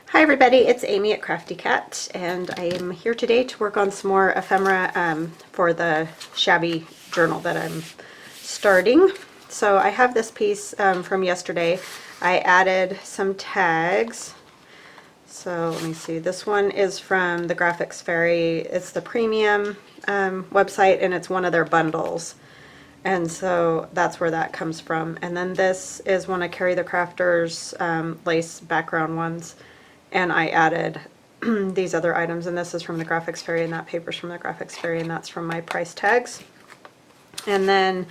Hi everybody, it's Amy at Crafty Cat, and I am here today to work on some more ephemera for the Shabby journal that I'm starting. So I have this piece from yesterday. I added some tags. So let me see, this one is from the Graphics Fairy. It's the premium website, and it's one of their bundles. And so that's where that comes from. And then this is one of Carry the Crafters lace background ones. And I added these other items, and this is from the Graphics Fairy, and that paper's from the Graphics Fairy, and that's from my price tags. And then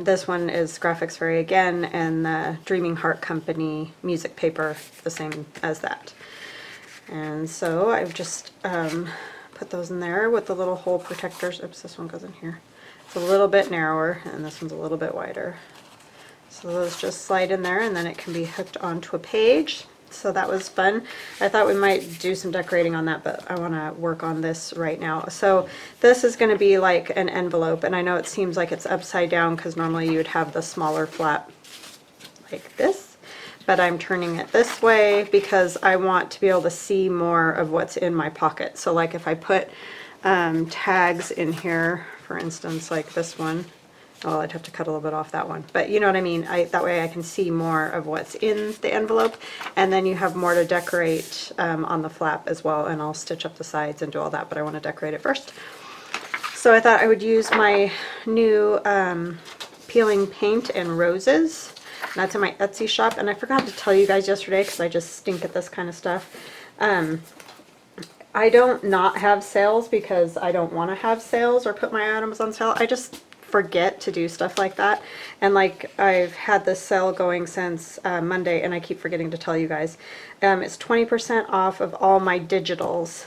this one is Graphics Fairy again, and the Dreaming Heart Company music paper, the same as that. And so I've just put those in there with the little hole protectors. Oops, this one goes in here. It's a little bit narrower, and this one's a little bit wider. So those just slide in there, and then it can be hooked onto a page. So that was fun. I thought we might do some decorating on that, but I want to work on this right now. So this is going to be like an envelope, and I know it seems like it's upside down because normally you would have the smaller flap like this, but I'm turning it this way because I want to be able to see more of what's in my pocket. So like if I put tags in here, for instance, like this one, well, I'd have to cut a little bit off that one, but you know what I mean. That way I can see more of what's in the envelope, and then you have more to decorate on the flap as well, and I'll stitch up the sides and do all that, but I want to decorate it first. So I thought I would use my new peeling paint and roses. That's in my Etsy shop, and I forgot to tell you guys yesterday because I just stink at this kind of stuff. I don't not have sales because I don't want to have sales or put my items on sale. I just forget to do stuff like that, and like I've had this sale going since Monday, and I keep forgetting to tell you guys. It's 20% off of all my digitals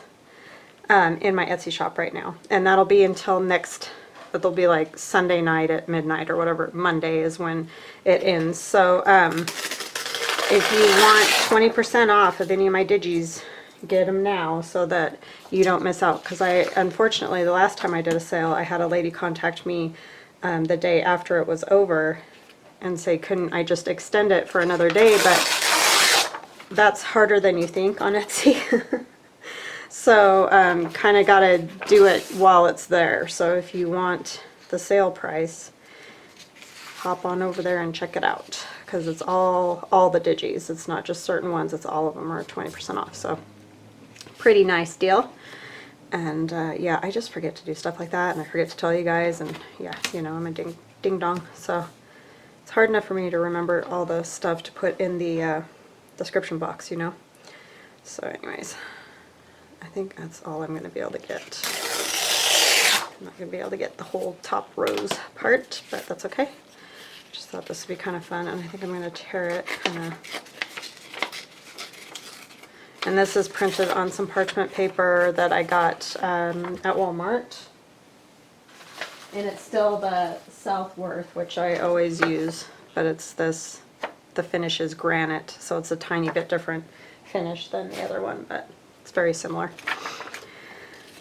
in my Etsy shop right now, and that'll be until next, it'll be like Sunday night at midnight or whatever. Monday is when it ends. So if you want 20% off of any of my digis, get them now so that you don't miss out, because unfortunately the last time I did a sale, I had a lady contact me the day after it was over and say, couldn't I just extend it for another day? But that's harder than you think on Etsy. So kind of got to do it while it's there. So if you want the sale price, hop on over there and check it out, because it's all the digis. It's not just certain ones, it's all of them are 20% off. So pretty nice deal. And yeah, I just forget to do stuff like that, and I forget to tell you guys, and yeah, you know, I'm a ding dong, so it's hard enough for me to remember all the stuff to put in the description box, you know. So anyways, I think that's all I'm going to be able to get. I'm not going to be able to get the whole top rose part, but that's okay. Just thought this would be kind of fun, and I think I'm going to tear it kind of. And this is printed on some parchment paper that I got at Walmart. And it's still the Southworth, which I always use, but it's this, the finish is granite, so it's a tiny bit different finish than the other one, but it's very similar.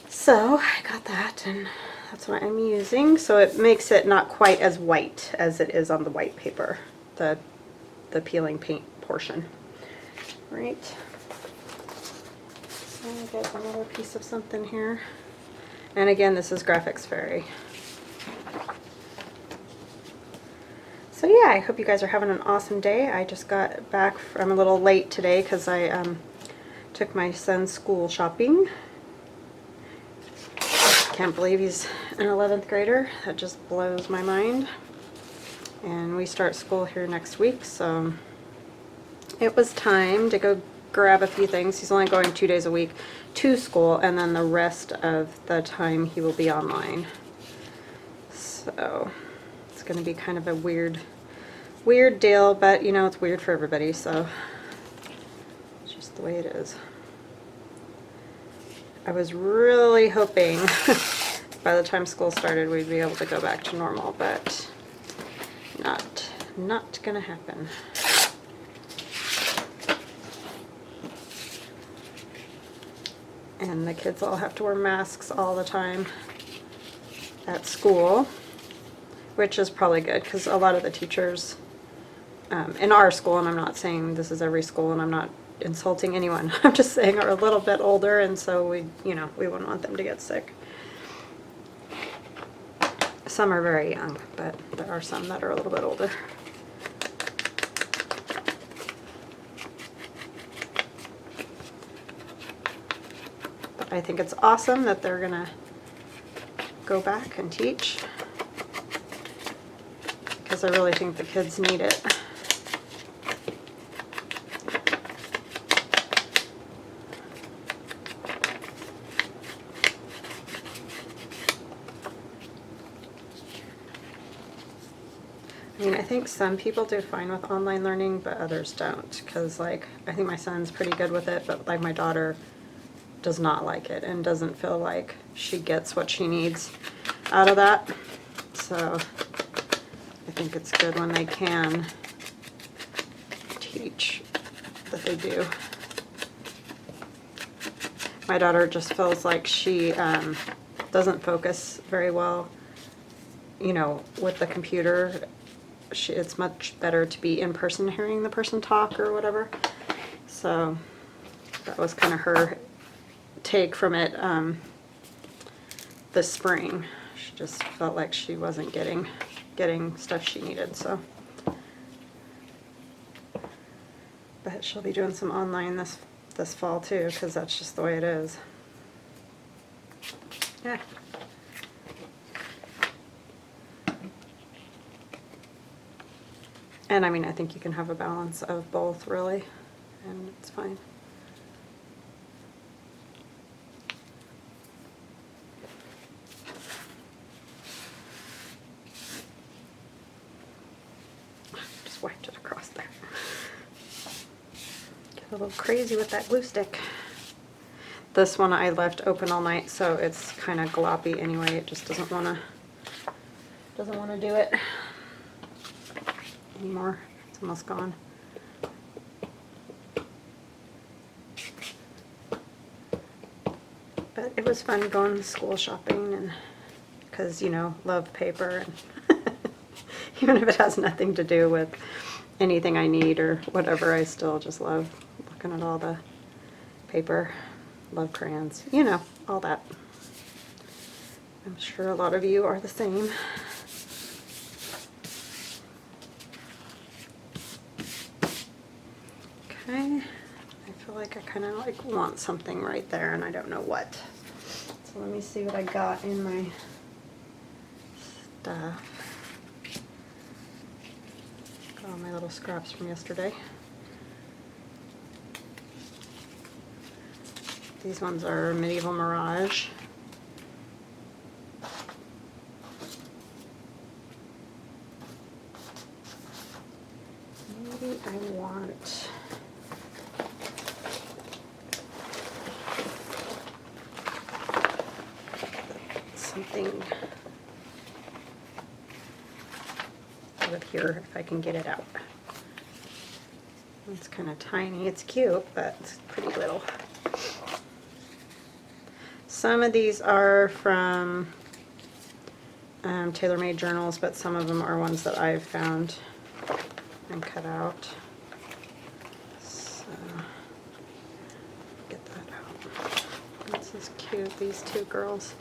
So I got that, and that's what I'm using. So it makes it not quite as white as it is on the white paper, the peeling paint portion. Right. I get another piece of something here. And again, this is Graphics Fairy. So yeah, I hope you guys are having an awesome day. I just got back, I'm a little late today because I took my son school shopping. Can't believe he's an 11th grader. That just blows my mind. And we start school here next week, so it was time to go grab a few things. He's only going 2 days a week to school, and then the rest of the time he will be online. So it's going to be kind of a weird deal, but you know, it's weird for everybody, so it's just the way it is. I was really hoping by the time school started we'd be able to go back to normal, but not gonna happen. And the kids all have to wear masks all the time at school, which is probably good because a lot of the teachers in our school, and I'm not saying this is every school, and I'm not insulting anyone. I'm just saying are a little bit older, and so we wouldn't want them to get sick. Some are very young, but there are some that are a little bit older. But I think it's awesome that they're gonna go back and teach, because I really think the kids need it. I mean, I think some people do fine with online learning, but others don't, because like I think my son's pretty good with it, but like my daughter does not like it and doesn't feel like she gets what she needs out of that. So I think it's good when they can teach that they do. My daughter just feels like she doesn't focus very well, with the computer. It's much better to be in person hearing the person talk or whatever. So that was kind of her take from it this spring. She just felt like she wasn't getting stuff she needed. So, but she'll be doing some online this fall too, because that's just the way it is. Yeah. And I mean, I think you can have a balance of both, really, and it's fine. Just wiped it across there. Get a little crazy with that glue stick. This one I left open all night, so it's kind of gloppy anyway. It just doesn't want to do it anymore. It's almost gone. But it was fun going school shopping, and because love paper, and even if it has nothing to do with anything I need or whatever, I still just love looking at all the paper. Love crayons, all that. I'm sure a lot of you are the same. Okay, I feel like I kind of want something right there, and I don't know what. So let me see what I got in my stuff. Got all my little scraps from yesterday. These ones are Medieval Mirage. Maybe I want something out of here if I can get it out. It's kind of tiny. It's cute, but it's pretty little. Some of these are from tailor-made journals, but some of them are ones that I've found and cut out. So, get that out. This is cute, these two girls.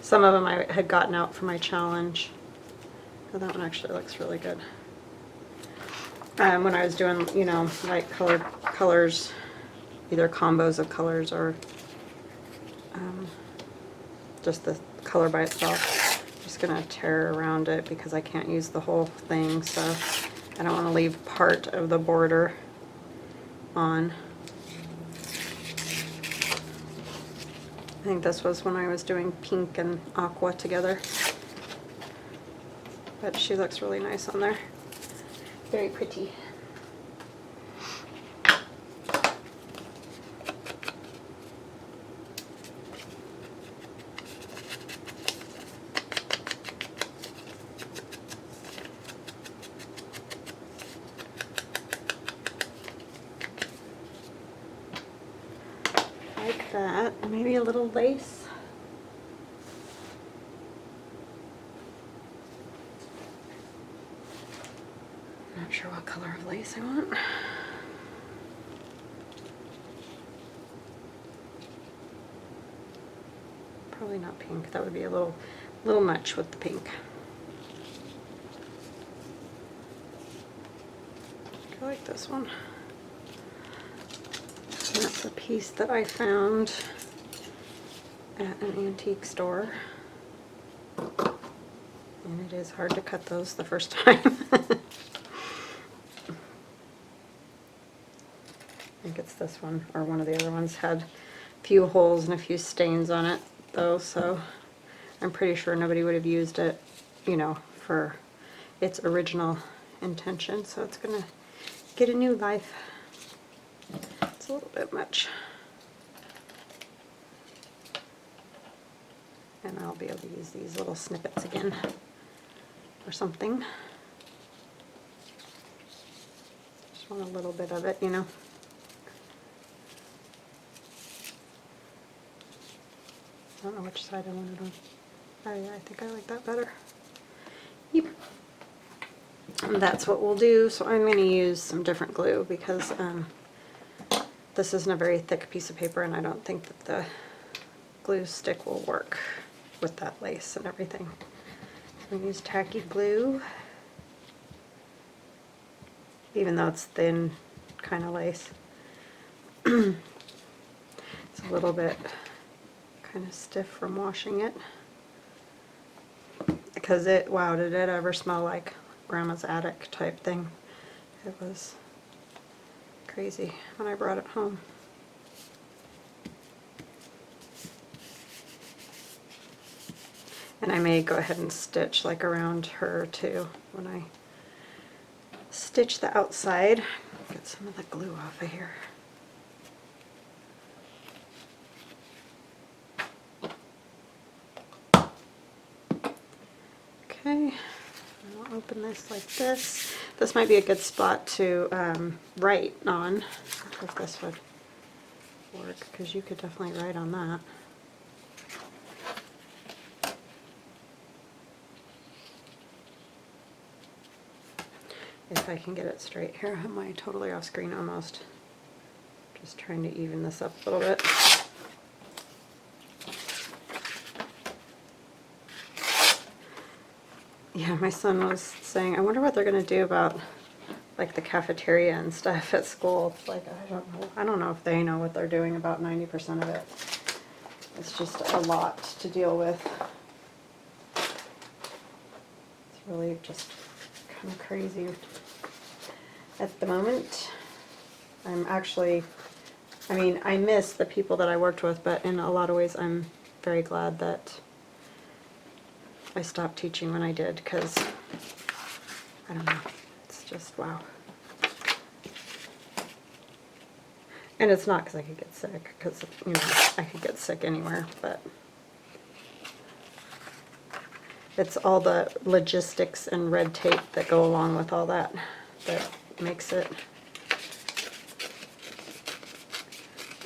Some of them I had gotten out for my challenge. Oh, that one actually looks really good. When I was doing, like colors, either combos of colors or just the color by itself. I'm just going to tear around it because I can't use the whole thing, so I don't want to leave part of the border on. I think this was when I was doing pink and aqua together. But she looks really nice on there. Very pretty. Like that. Maybe a little lace. Not sure what color of lace I want. Probably not pink. That would be a little much with the pink. I like this one. And that's a piece that I found at an antique store. And it is hard to cut those the first time. I think it's this one, or one of the other ones had a few holes and a few stains on it though, so I'm pretty sure nobody would have used it, you know, for its original intention, so it's gonna get a new life. It's a little bit much. And I'll be able to use these little snippets again or something. Just want a little bit of it, you know. I don't know which side I wanted on. Oh yeah, I think I like that better. Yep. And that's what we'll do. So I'm going to use some different glue because this isn't a very thick piece of paper, and I don't think that the glue stick will work with that lace and everything. So we use tacky glue, even though it's thin kind of lace. It's a little bit kind of stiff from washing it, because wow, did it ever smell like Grandma's attic type thing. It was crazy when I brought it home. And I may go ahead and stitch like around her too when I stitch the outside. Get some of the glue off of here. Okay, I'll open this like this. This might be a good spot to write on, if this would work, because you could definitely write on that. If I can get it straight here. Am I totally off screen almost? Just trying to even this up a little bit. Yeah, my son was saying, I wonder what they're going to do about like the cafeteria and stuff at school. It's like, I don't know. I don't know if they know what they're doing about 90% of it. It's just a lot to deal with. It's really just kind of crazy at the moment. I'm actually, I mean, I miss the people that I worked with, but in a lot of ways I'm very glad that I stopped teaching when I did, because I don't know, it's just wow. And it's not because I could get sick, because, you know, I could get sick anywhere, but it's all the logistics and red tape that go along with all that that makes it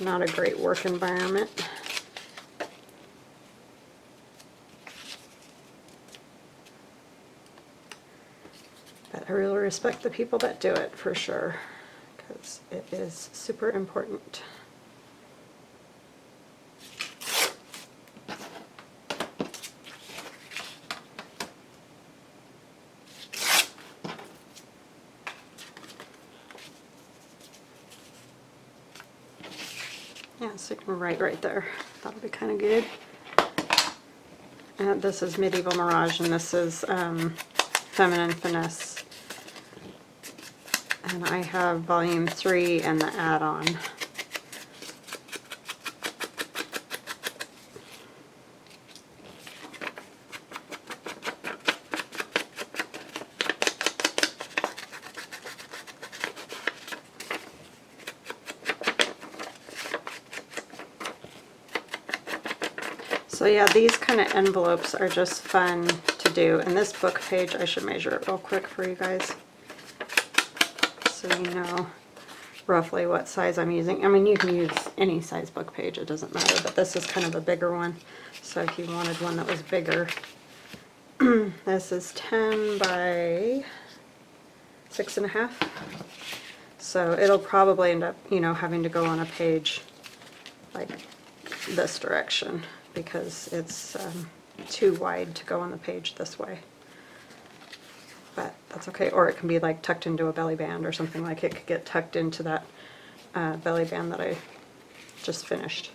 not a great work environment. But I really respect the people that do it, for sure, because it is super important. Yeah, so you can write right there. That'll be kind of good. And this is Medieval Mirage, and this is Feminine Finesse. And I have volume 3 and the add-on. So yeah, these kind of envelopes are just fun to do. And this book page, I should measure it real quick for you guys, so you know roughly what size I'm using. I mean, you can use any size book page, it doesn't matter, but this is kind of a bigger one. So if you wanted one that was bigger, this is 10 by 6.5. So it'll probably end up, you know, having to go on a page like this direction, because it's too wide to go on the page this way. But that's okay. Or it can be like tucked into a belly band or something. Like it could get tucked into that belly band that I just finished,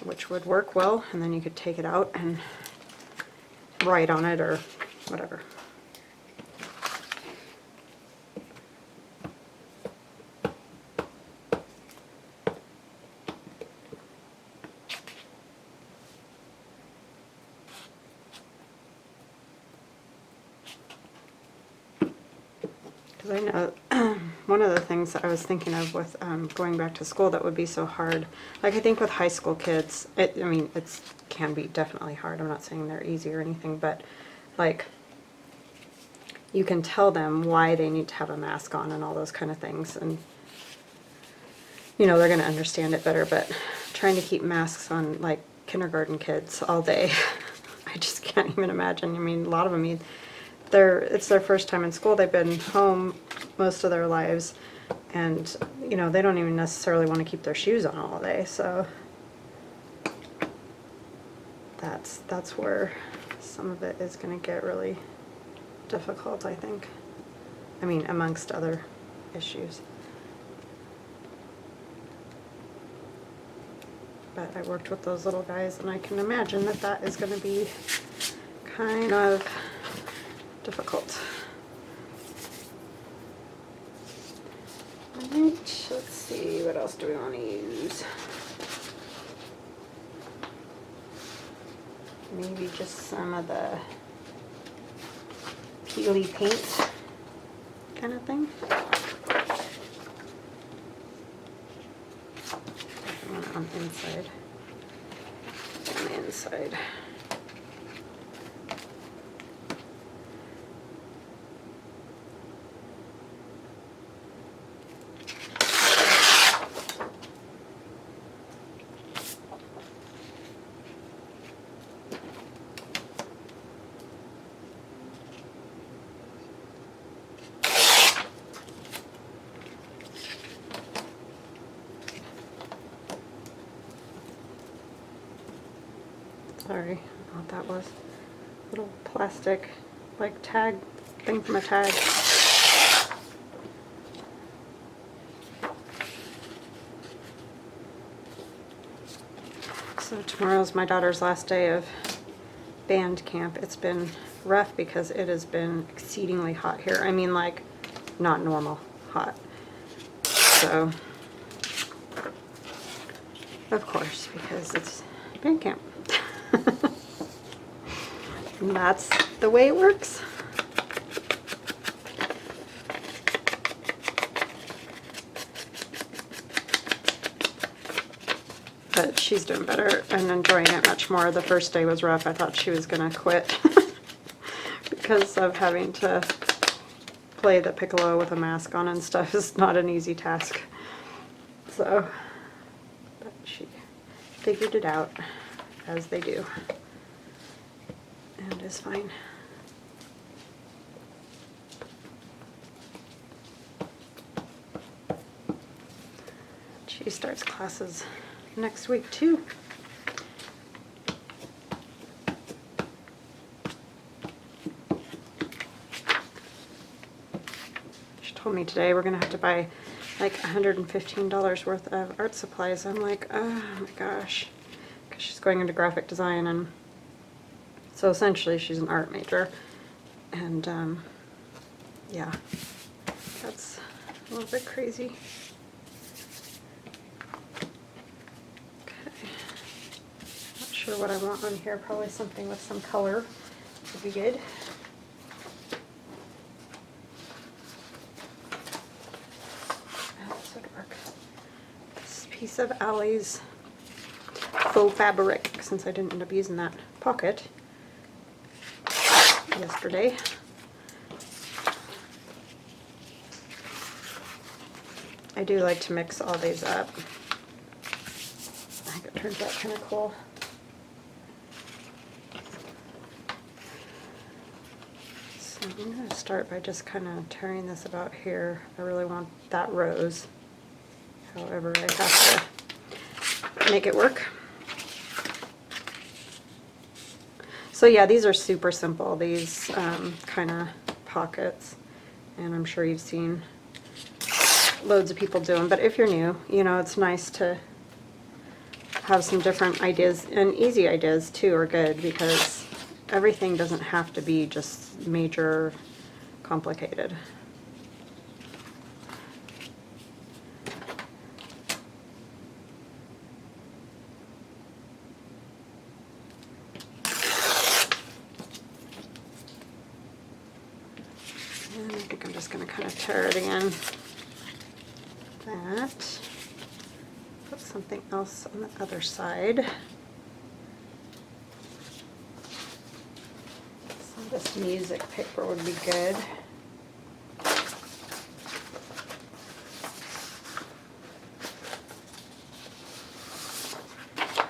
which would work well, and then you could take it out and write on it or whatever. Because I know one of the things that I was thinking of with going back to school that would be so hard, like I think with high school kids, I mean, it can be definitely hard. I'm not saying they're easy or anything, but like you can tell them why they need to have a mask on and all those kind of things, and you know, they're going to understand it better. But trying to keep masks on like kindergarten kids all day, I just can't even imagine. I mean, a lot of them, it's their first time in school. They've been home most of their lives, and you know, they don't even necessarily want to keep their shoes on all day. So that's where some of it is going to get really difficult, I think. I mean, amongst other issues. But I worked with those little guys, and I can imagine that that is going to be kind of difficult. Alright, let's see, what else do we want to use? Maybe just some of the peely paint kind of thing. I want it on the inside. On the inside. Sorry, I don't know what that was. Little plastic, like tag thing from a tag. So tomorrow's my daughter's last day of band camp. It's been rough because it has been exceedingly hot here. I mean, like, not normal hot. So, of course, because it's band camp. And that's the way it works. But she's doing better and enjoying it much more. The first day was rough. I thought she was gonna quit because of having to play the piccolo with a mask on and stuff is not an easy task. So, but she figured it out, as they do, and is fine. She starts classes next week too. She told me today we're gonna have to buy like $115 worth of art supplies. I'm like, oh my gosh, because she's going into graphic design, and so essentially she's an art major, and yeah, that's a little bit crazy. Not sure what I want on here. Probably something with some color would be good. This would work. This piece of Allie's faux fabric, since I didn't end up using that pocket yesterday. I do like to mix all these up. I think it turns out kind of cool. So I'm going to start by just kind of tearing this about here. I really want that rose. However, I have to make it work. So yeah, these are super simple, these kind of pockets, and I'm sure you've seen loads of people do them, but if you're new, you know, it's nice to have some different ideas, and easy ideas too are good, because everything doesn't have to be just major complicated. And I think I'm just going to kind of tear it again. That. Put something else on the other side. Some of this music paper would be good.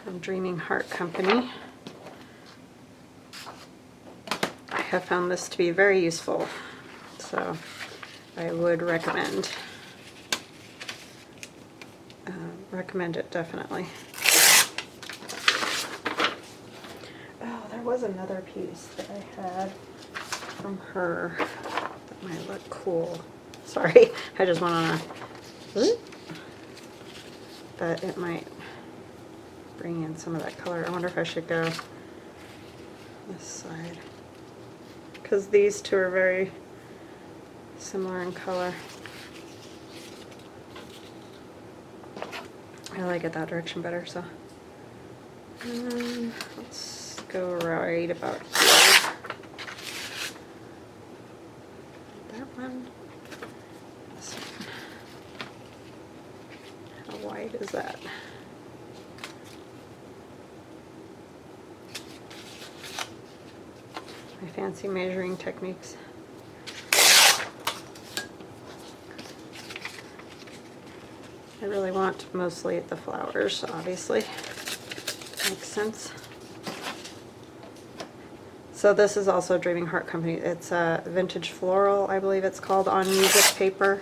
From Dreaming Heart Company. I have found this to be very useful, so I would recommend it definitely. Oh, there was another piece that I had from her that might look cool. Sorry, I just went on a, but it might bring in some of that color. I wonder if I should go this side, because these two are very similar in color. I like it that direction better, so let's go right about here. That one. This one. How wide is that? My fancy measuring techniques. I really want mostly the flowers, obviously. Makes sense. So this is also Dreaming Heart Company. It's a vintage floral, I believe it's called, on music paper.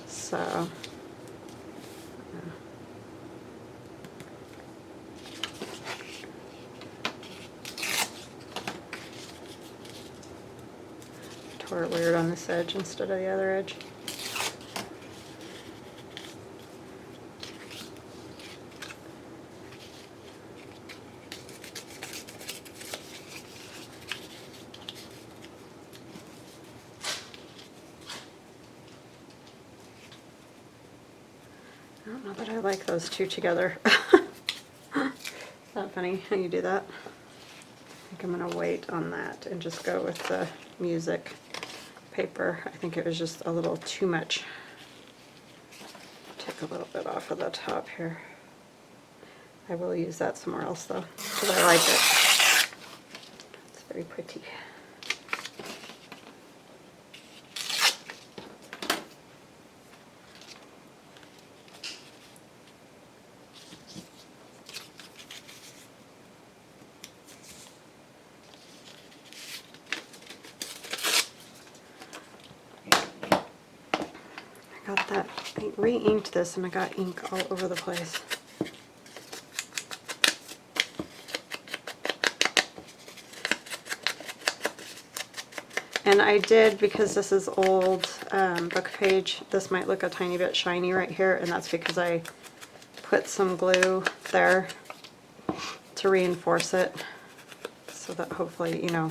So tore it weird on this edge instead of the other edge. I don't know that I like those two together. Isn't that funny how you do that? I think I'm going to wait on that and just go with the music paper. I think it was just a little too much. Take a little bit off of the top here. I will use that somewhere else though, because I like it. It's very pretty. Got that, I re-inked this and I got ink all over the place. And I did, because this is old book page, this might look a tiny bit shiny right here, and that's because I put some glue there to reinforce it, so that hopefully, you know,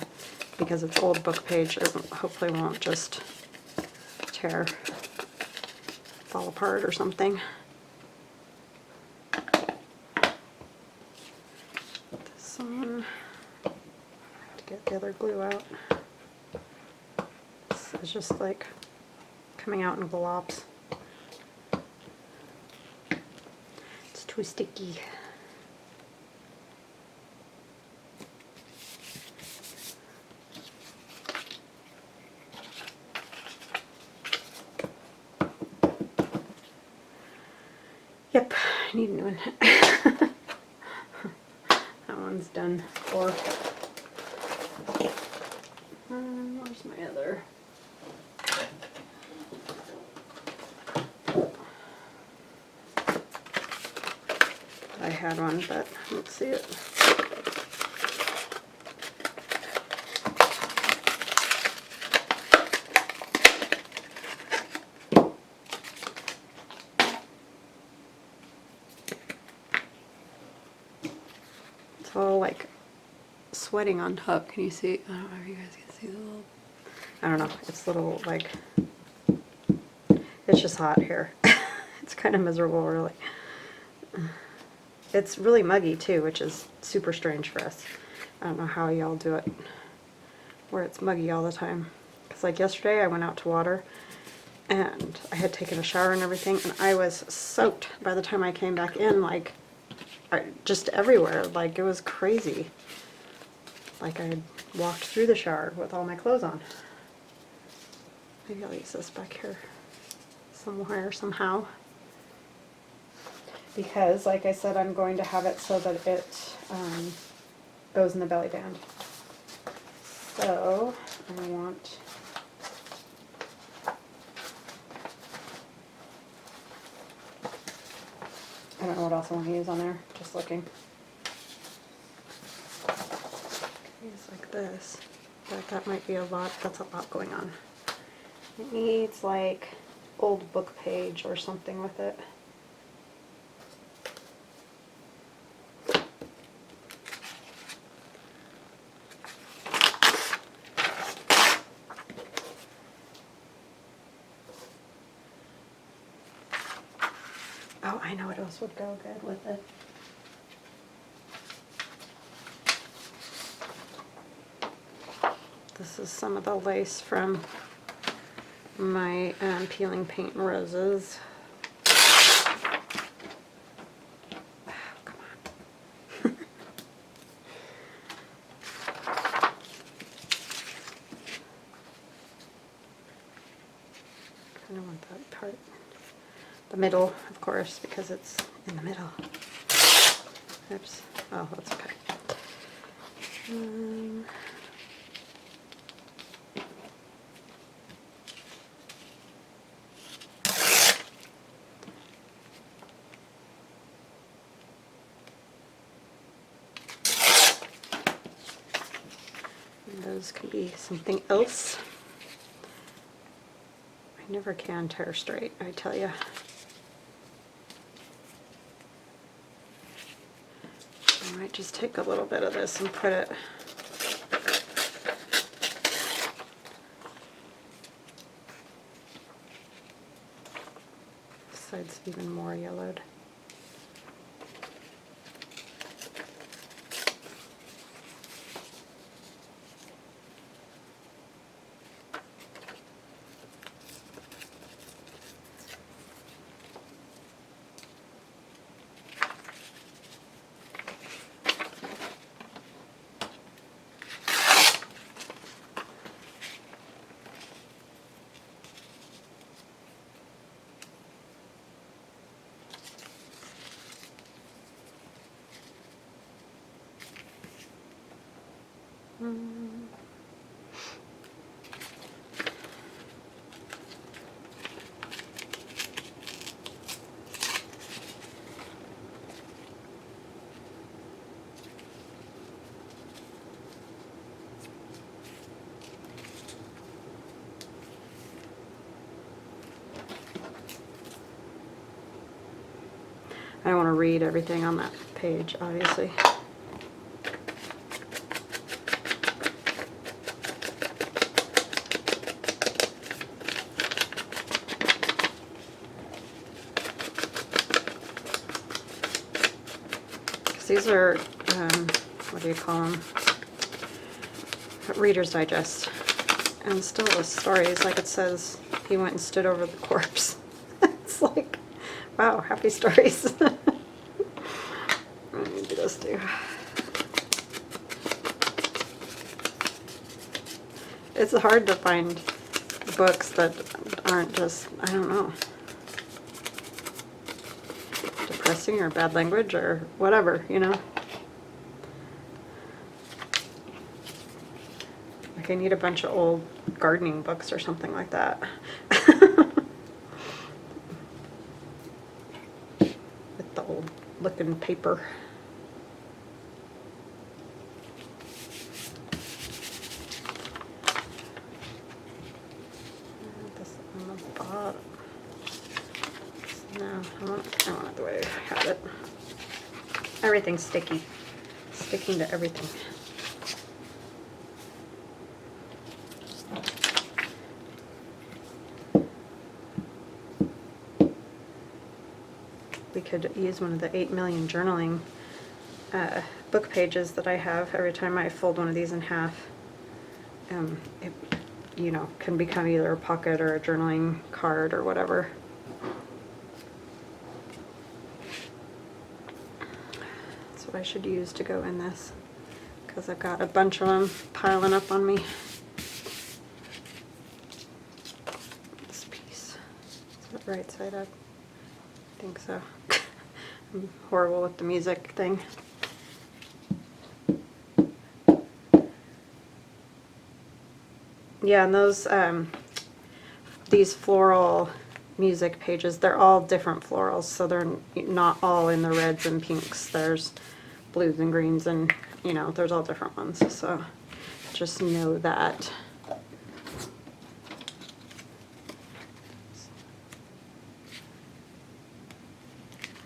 because it's old book page, it hopefully won't just tear, fall apart or something. This one, I have to get the other glue out. This is just like coming out in globs. It's too sticky. Yep, I need a new one. That one's done for. Where's my other? I had one, but I don't see it. It's all like sweating on top. Can you see? I don't know if you guys can see the little, I don't know, it's little like, it's just hot here. It's kind of miserable, really. It's really muggy too, which is super strange for us. I don't know how y'all do it where it's muggy all the time. Because like yesterday I went out to water and I had taken a shower and everything, and I was soaked by the time I came back in, like just everywhere. Like it was crazy. Like I had walked through the shower with all my clothes on. Maybe I'll use this back here somewhere, somehow. Because, like I said, I'm going to have it so that it goes in the belly band. So, I want... I don't know what else I want to use on there, just looking. Use like this, but that might be a lot, that's a lot going on. It needs like old book page or something with it. Oh, I know what else would go good with it. This is some of the lace from my peeling paint and roses. Oh, come on. Kind of want that part. The middle, of course, because it's in the middle. Oops. Oh, that's okay. And those can be something else. I never can tear straight, I tell you. I might just take a little bit of this and put it this side's even more yellowed. I don't want to read everything on that page, obviously. These are, what do you call them? Reader's Digest. And still the stories, like it says, he went and stood over the corpse. It's like, wow, happy stories. Let me do this too. It's hard to find books that aren't just, I don't know, depressing or bad language or whatever, you know. Like I need a bunch of old gardening books or something like that. With the old looking paper. This on the bottom. No, I want it the way I had it. Everything's sticky. sticking to everything. We could use one of the 8 million journaling book pages that I have. Every time I fold one of these in half, it, you know, can become either a pocket or a journaling card or whatever. That's what I should use to go in this, because I've got a bunch of them piling up on me. This piece, is that right side up? I think so. I'm horrible with the music thing. Yeah, and those, these floral music pages, they're all different florals, so they're not all in the reds and pinks. There's blues and greens and, you know, there's all different ones, so just know that.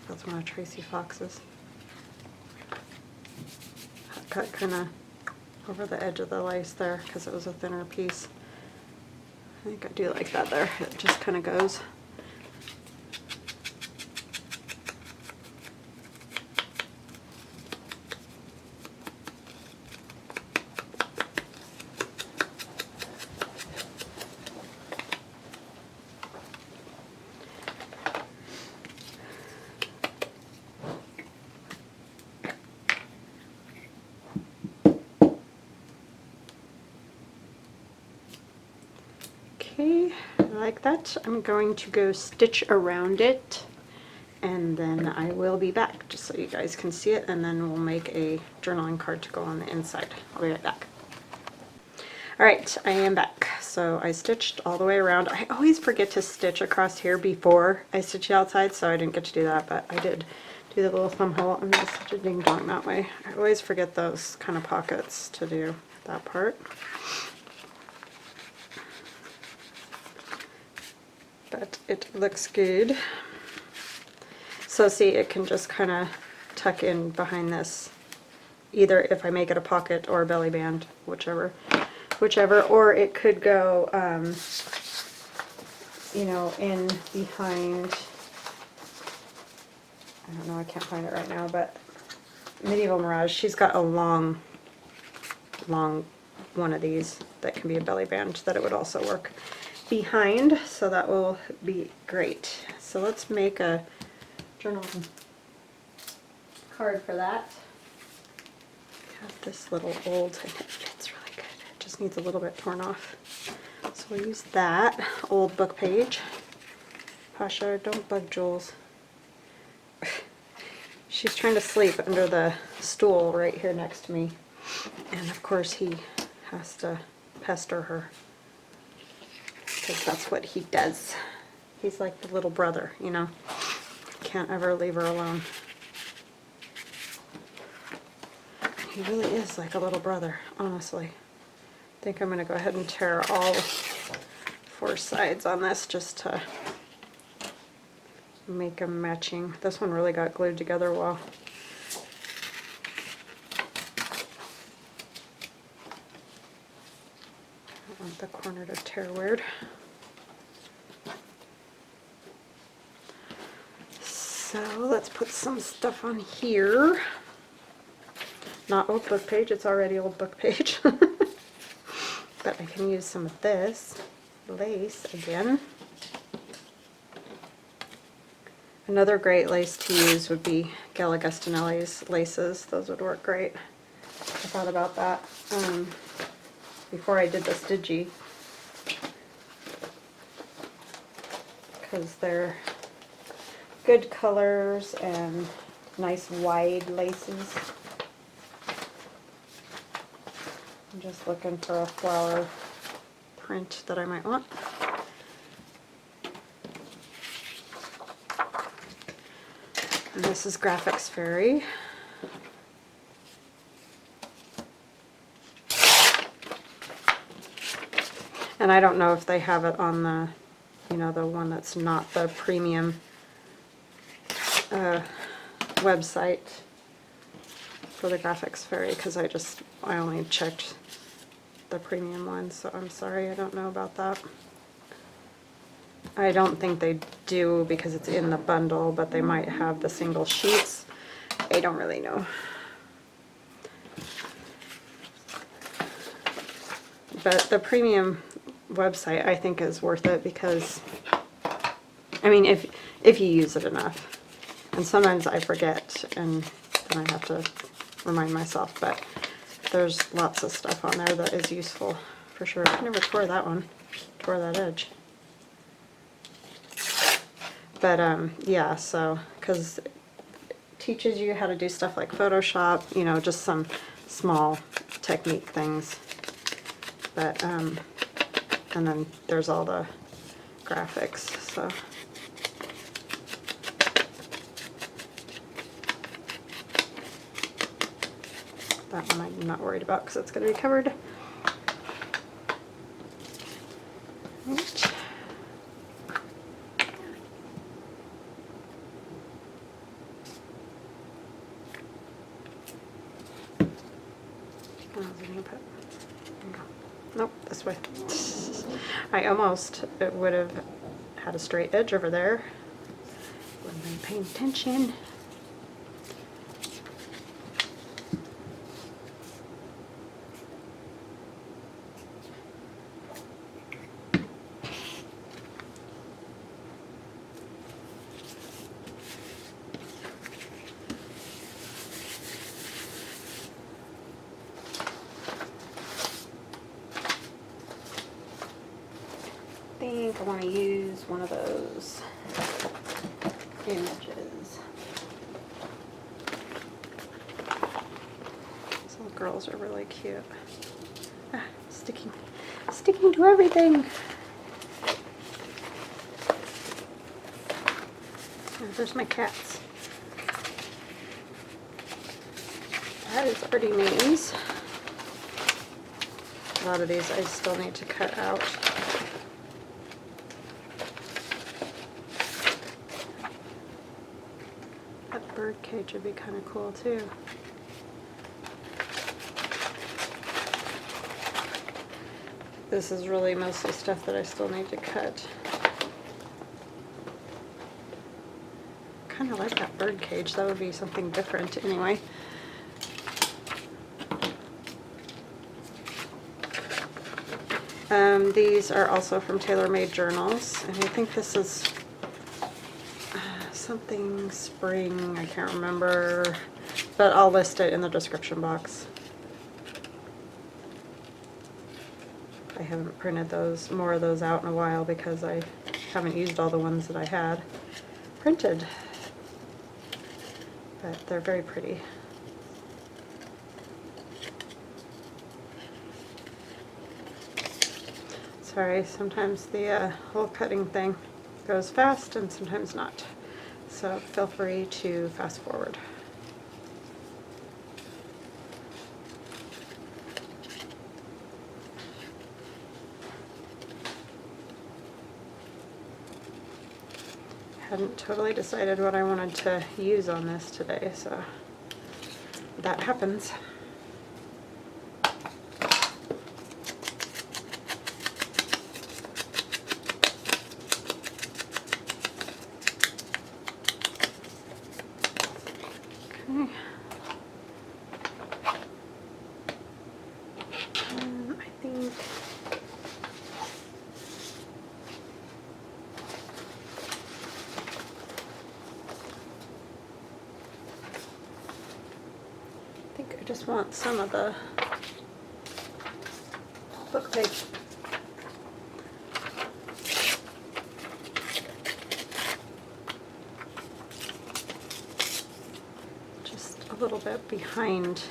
That's one of Tracy Fox's. Cut kind of over the edge of the lace there because it was a thinner piece. I think I do like that there. It just kind of goes. Okay, like that. I'm going to go stitch around it, and then I will be back just so you guys can see it, and then we'll make a journaling card to go on the inside. I'll be right back. Alright, I am back. So I stitched all the way around. I always forget to stitch across here before I stitch the outside, so I didn't get to do that, but I did do the little thumb hole and just such a ding dong that way. I always forget those kind of pockets to do that part. But it looks good. So see, it can just kind of tuck in behind this, either if I make it a pocket or a belly band, whichever, or it could go, you know, in behind, I don't know, I can't find it right now, but Medieval Mirage, she's got a long one of these that can be a belly band that it would also work behind, so that will be great. So let's make a journal card for that. I have this little old, and it fits really good. It just needs a little bit torn off. So we'll use that old book page. Pasha, don't bug Jules. She's trying to sleep under the stool right here next to me. And of course he has to pester her, because that's what he does. He's like the little brother, you know. Can't ever leave her alone. He really is like a little brother, honestly. I think I'm going to go ahead and tear all 4 sides on this just to make them matching. This one really got glued together well. I don't want the corner to tear weird. So let's put some stuff on here. Not old book page, it's already old book page. But I can use some of this lace again. Another great lace to use would be Galagustinelli's laces. Those would work great. I thought about that before I did this digi, because they're good colors and nice wide laces. I'm just looking for a flower print that I might want. And this is Graphics Fairy. And I don't know if they have it on the, you know, the one that's not the premium website. for the graphics fairy because I only checked the premium one, so I'm sorry, I don't know about that. I don't think they do because it's in the bundle, but they might have the single sheets. I don't really know. But the premium website I think is worth it because, I mean, if you use it enough. And sometimes I forget and then I have to remind myself, but there's lots of stuff on there that is useful for sure. I never tore that one, tore that edge. But yeah, so, because it teaches you how to do stuff like Photoshop, you know, just some small technique things. But, and then there's all the graphics, so. That one I'm not worried about because it's going to be covered. Right. Nope, this way. I almost would have had a straight edge over there. Wouldn't been paying attention. I think I want to use one of those images. These little girls are really cute. Ah, sticking to everything. Oh, there's my cats. That is pretty names. A lot of these I still need to cut out. That bird cage would be kind of cool too. This is really mostly stuff that I still need to cut. Kind of like that bird cage. That would be something different anyway. These are also from TaylorMade Journals, and I think this is something spring, I can't remember, but I'll list it in the description box. I haven't printed more of those out in a while because I haven't used all the ones that I had printed, but they're very pretty. Sorry, sometimes the whole cutting thing goes fast and sometimes not. So feel free to fast forward. Hadn't totally decided what I wanted to use on this today, so that happens. I just want some of the book page. Just a little bit behind.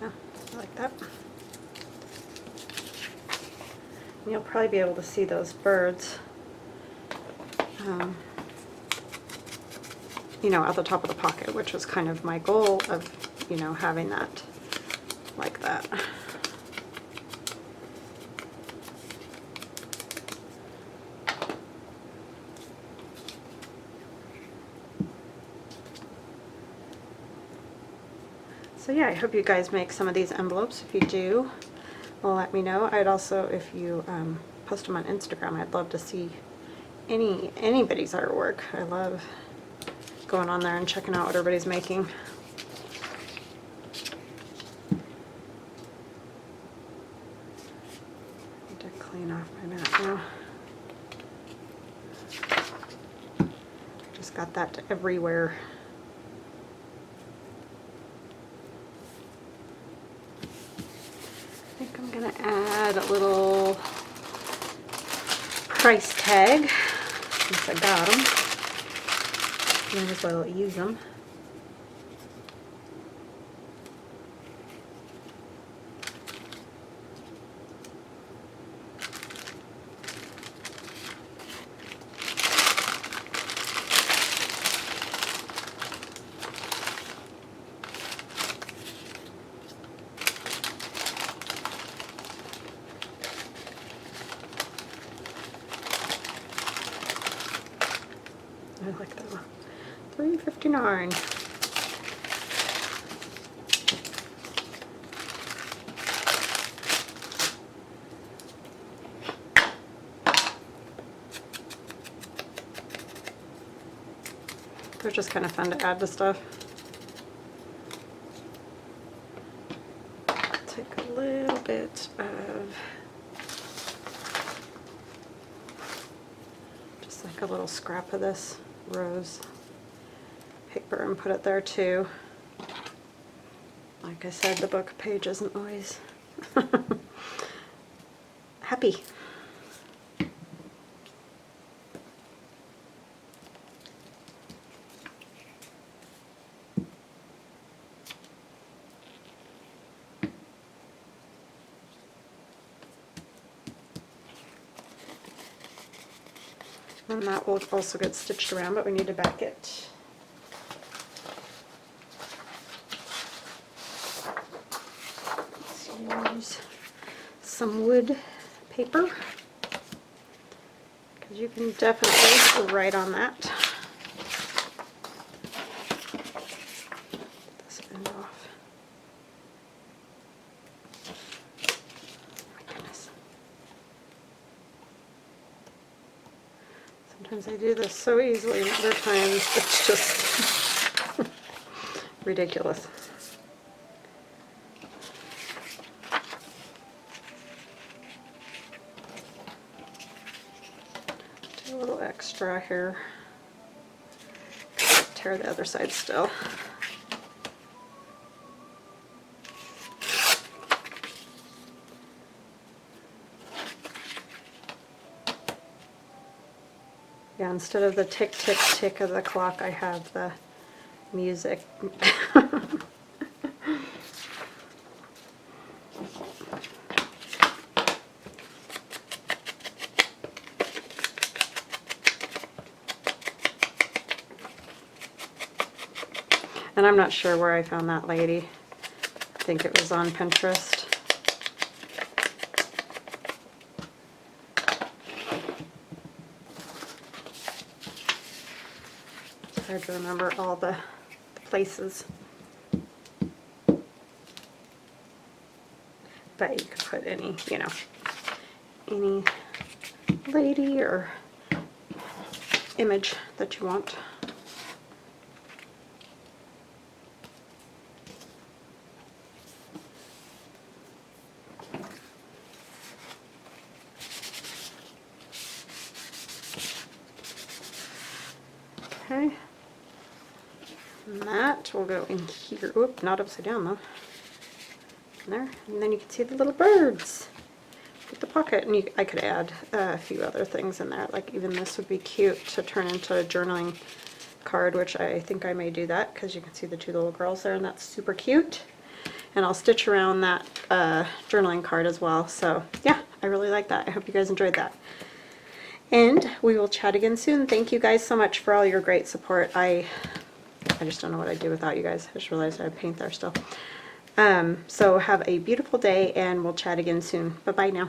Yeah, I like that. And you'll probably be able to see those birds. You know, at the top of the pocket, which was kind of my goal of, you know, having that like that. So yeah, I hope you guys make some of these envelopes. If you do, well, let me know. I'd also, if you post them on Instagram, I'd love to see anybody's artwork. I love going on there and checking out what everybody's making. Need to clean off my mat now. Just got that everywhere. I think I'm gonna add a little price tag since I got them. Might as well use them. I like that one. $3.59. They're just kind of fun to add to stuff. Take a little bit of just like a little scrap of this rose paper and put it there too. Like I said, the book page isn't always happy. And that will also get stitched around, but we need to back it. Let's use some wood paper, because you can definitely write on that. This end off. Oh my goodness. Sometimes I do this so easily, and other times it's just ridiculous. Do a little extra here. Tear the other side still. Yeah, instead of the tick, tick, tick of the clock, I have the music. And I'm not sure where I found that lady. I think it was on Pinterest. Hard to remember all the places. But you could put any, you know, any lady or image that you want. Okay. And that will go in here. Oop, not upside down though. In there. And then you can see the little birds with the pocket. And I could add a few other things in there. Like even this would be cute to turn into a journaling card, which I think I may do that because you can see the two little girls there and that's super cute. And I'll stitch around that journaling card as well. So yeah, I really like that. I hope you guys enjoyed that. And we will chat again soon. Thank you guys so much for all your great support. I just don't know what I'd do without you guys. I just realized I had paint there still. So have a beautiful day and we'll chat again soon. Bye-bye now.